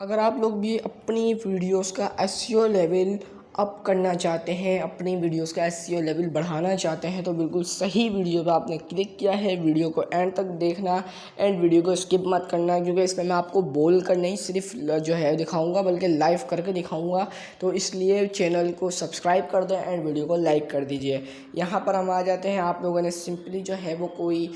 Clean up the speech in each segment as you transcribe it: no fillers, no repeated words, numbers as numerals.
अगर आप लोग भी अपनी वीडियोस का एसईओ लेवल अप करना चाहते हैं, अपनी वीडियोस का एसईओ लेवल बढ़ाना चाहते हैं, तो बिल्कुल सही वीडियो पे आपने क्लिक किया है। वीडियो को एंड तक देखना एंड वीडियो को स्किप मत करना, क्योंकि इसमें मैं आपको बोल कर नहीं सिर्फ जो है दिखाऊंगा, बल्कि लाइव करके दिखाऊंगा। तो इसलिए चैनल को सब्सक्राइब कर दें एंड वीडियो को लाइक कर दीजिए। यहाँ पर हम आ जाते हैं। आप लोगों ने सिंपली जो है वो कोई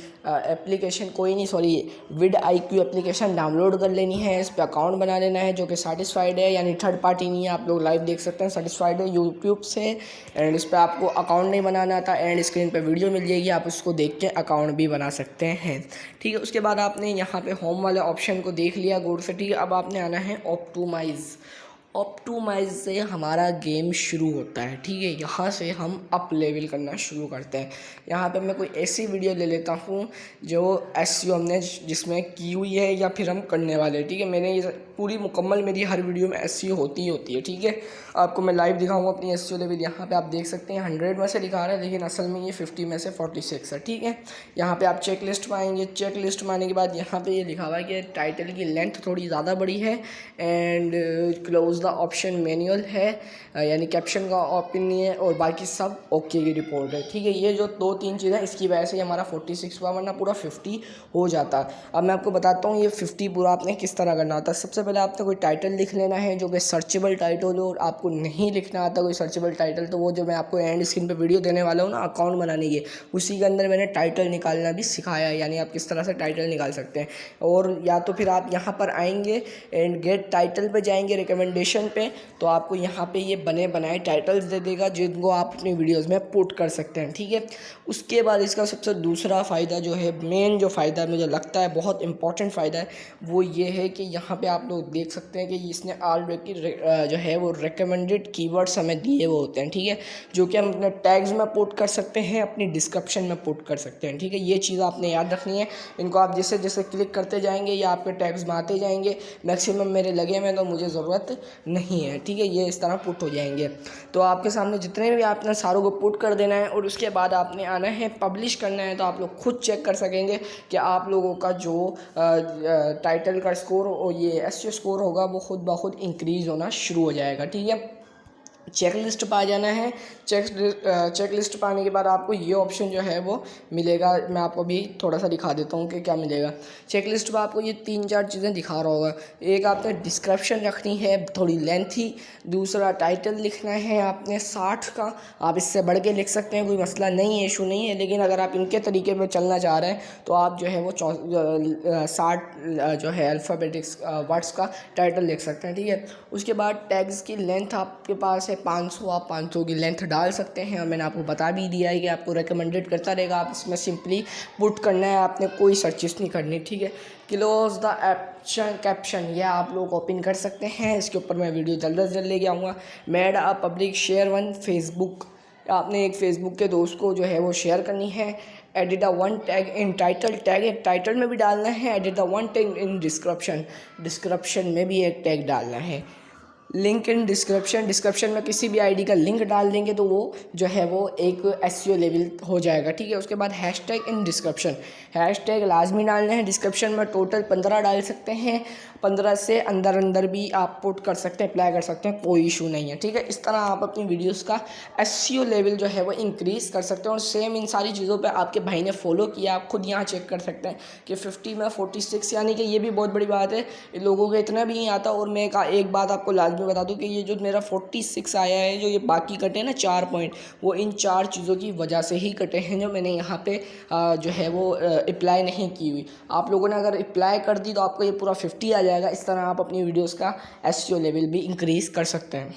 vidIQ एप्लीकेशन डाउनलोड कर लेनी है। इस पर अकाउंट बना लेना है जो कि सर्टिफाइड है, यानी थर्ड पार्टी नहीं है। आप लोग लाइव देख सकते हैं, सर्टिफाइड है यूट्यूब से। एंड इस पर आपको अकाउंट नहीं बनाना था, एंड स्क्रीन पे वीडियो मिल जाएगी, आप उसको देख के अकाउंट भी बना सकते हैं। ठीक है, उसके बाद आपने यहाँ पे होम वाले ऑप्शन को देख लिया गौर से। ठीक है, अब आपने आना है ऑप्टिमाइज से हमारा गेम शुरू होता है। ठीक है, यहाँ से हम अप लेवल करना शुरू करते हैं। यहाँ पे मैं कोई ऐसी वीडियो ले लेता हूँ जो एसईओ हमने जिसमें की हुई है या फिर हम करने वाले हैं। ठीक है, मैंने ये पूरी मुकम्मल मेरी हर वीडियो में एसईओ होती ही होती है। ठीक है, आपको मैं लाइव दिखाऊंगा अपनी एसईओ लेवल। यहाँ पे आप देख सकते हैं 100 में से दिखा रहा है, लेकिन असल में ये 50 में से 46 है। ठीक है, यहाँ पे आप चेक लिस्ट में आएंगे। चेक लिस्ट में आने के बाद यहाँ पे ये लिखा हुआ है कि टाइटल की लेंथ थोड़ी ज़्यादा बड़ी है, and close the option manual है, यानी कैप्शन का ऑप्शन नहीं है, और बाकी सब ओके की रिपोर्ट है। ठीक है, ये जो 2-3 चीज़ें इसकी वजह से हमारा 46 हुआ, वरना पूरा 50 हो जाता। अब मैं आपको बताता हूँ ये 50 पूरा आपने किस तरह करना होता है। सबसे पहले आपने कोई टाइटल लिख लेना है जो कि सर्चेबल टाइटल हो, और आपको नहीं लिखना आता कोई सर्चेबल टाइटल, तो वो जो मैं आपको एंड स्क्रीन पे वीडियो देने वाला हूँ ना अकाउंट बनाने की, उसी के अंदर मैंने टाइटल निकालना भी सिखाया है, यानी आप किस तरह से टाइटल निकाल सकते हैं। और या तो फिर आप यहाँ पर आएंगे एंड गेट टाइटल पे जाएंगे, रिकमेंडेशन पे, तो आपको यहाँ पे ये बने बनाए टाइटल्स दे देगा जिनको आप अपनी वीडियोस में पुट कर सकते हैं। ठीक है, उसके बाद इसका सबसे दूसरा फ़ायदा जो है, मेन जो फ़ायदा मुझे लगता है बहुत इंपॉर्टेंट फ़ायदा है, वो ये है कि यहाँ पे आप लोग देख सकते हैं कि इसने ऑलरेडी जो है वो रिकमेंडेड कीवर्ड्स हमें दिए हुए होते हैं। ठीक है, जो कि हम अपने टैग्स में पुट कर सकते हैं, अपनी डिस्क्रिप्शन में पुट कर सकते हैं। ठीक है, ये चीज़ आपने याद रखनी है। इनको आप जैसे जैसे क्लिक करते जाएंगे या आपके टैग्स में आते जाएंगे। मैक्सिमम मेरे लगे हुए तो मुझे ज़रूरत नहीं है। ठीक है, ये इस तरह पुट हो जाएंगे। तो आपके सामने जितने भी आपने सारों को पुट कर देना है, और उसके बाद आपने आना है पब्लिश करना है। तो आप लोग खुद चेक कर सकेंगे कि आप लोगों का जो टाइटल का स्कोर और ये एसईओ स्कोर होगा वो खुद ब खुद इंक्रीज़ होना शुरू हो जाएगा। ठीक है, चेक लिस्ट पर आ जाना है। चेक लिस्ट पर आने के बाद आपको ये ऑप्शन जो है वो मिलेगा। मैं आपको भी थोड़ा सा दिखा देता हूँ कि क्या मिलेगा। चेक लिस्ट पर आपको ये 3-4 चीज़ें दिखा रहा होगा। एक आपने डिस्क्रिप्शन रखनी है थोड़ी लेंथी, दूसरा टाइटल लिखना है आपने 60 का, आप इससे बढ़ के लिख सकते हैं, कोई मसला नहीं है, इशू नहीं है। लेकिन अगर आप इनके तरीके पर चलना चाह रहे हैं तो आप जो है वो 60 जो है अल्फ़ाबेटिक्स वर्ड्स का टाइटल लिख सकते हैं। ठीक है, उसके बाद टैग्स की लेंथ आपके पास है 500, आप 500 की लेंथ डाल सकते हैं, और मैंने आपको बता भी दिया है कि आपको रिकमेंडेड करता रहेगा। आप इसमें सिंपली पुट करना है, आपने कोई सर्चेस नहीं करनी। ठीक है, क्लोज द कैप्शन ये आप लोग ओपन कर सकते हैं। इसके ऊपर मैं वीडियो जल्द से जल्द लेके आऊँगा। Made a public share one Facebook, आपने एक फेसबुक के दोस्त को जो है वो शेयर करनी है। Edit the one tag in title, tag title में भी डालना है। Edit the one tag in description, description में भी एक टैग डालना है। लिंक इन डिस्क्रिप्शन में किसी भी आईडी का लिंक डाल देंगे तो वो जो है वो एक एसईओ लेवल हो जाएगा। ठीक है, उसके बाद हैशटैग इन डिस्क्रिप्शन, हैशटैग लाजमी डालने हैं। डिस्क्रिप्शन में टोटल 15 डाल सकते हैं, 15 से अंदर भी आप पुट कर सकते हैं, अप्लाई कर सकते हैं, कोई इशू नहीं है। ठीक है, इस तरह आप अपनी वीडियोस का एसईओ लेवल जो है वो इंक्रीज़ कर सकते हैं। और सेम इन सारी चीज़ों पे आपके भाई ने फॉलो किया, आप खुद यहाँ चेक कर सकते हैं कि 50 में 46, यानी कि ये भी बहुत बड़ी बात है। लोगों को इतना भी नहीं आता। और मैं एक बात आपको लाजमी बता दूं कि ये जो मेरा 46 आया है, जो ये बाकी कटे ना 4 पॉइंट, वो इन 4 चीज़ों की वजह से ही कटे हैं, जो मैंने यहाँ पे जो है वो अप्लाई नहीं की हुई। आप लोगों ने अगर अप्लाई कर दी तो आपको ये पूरा 50 आ जाएगा। इस तरह आप अपनी वीडियोस का एसईओ लेवल भी इंक्रीज़ कर सकते हैं।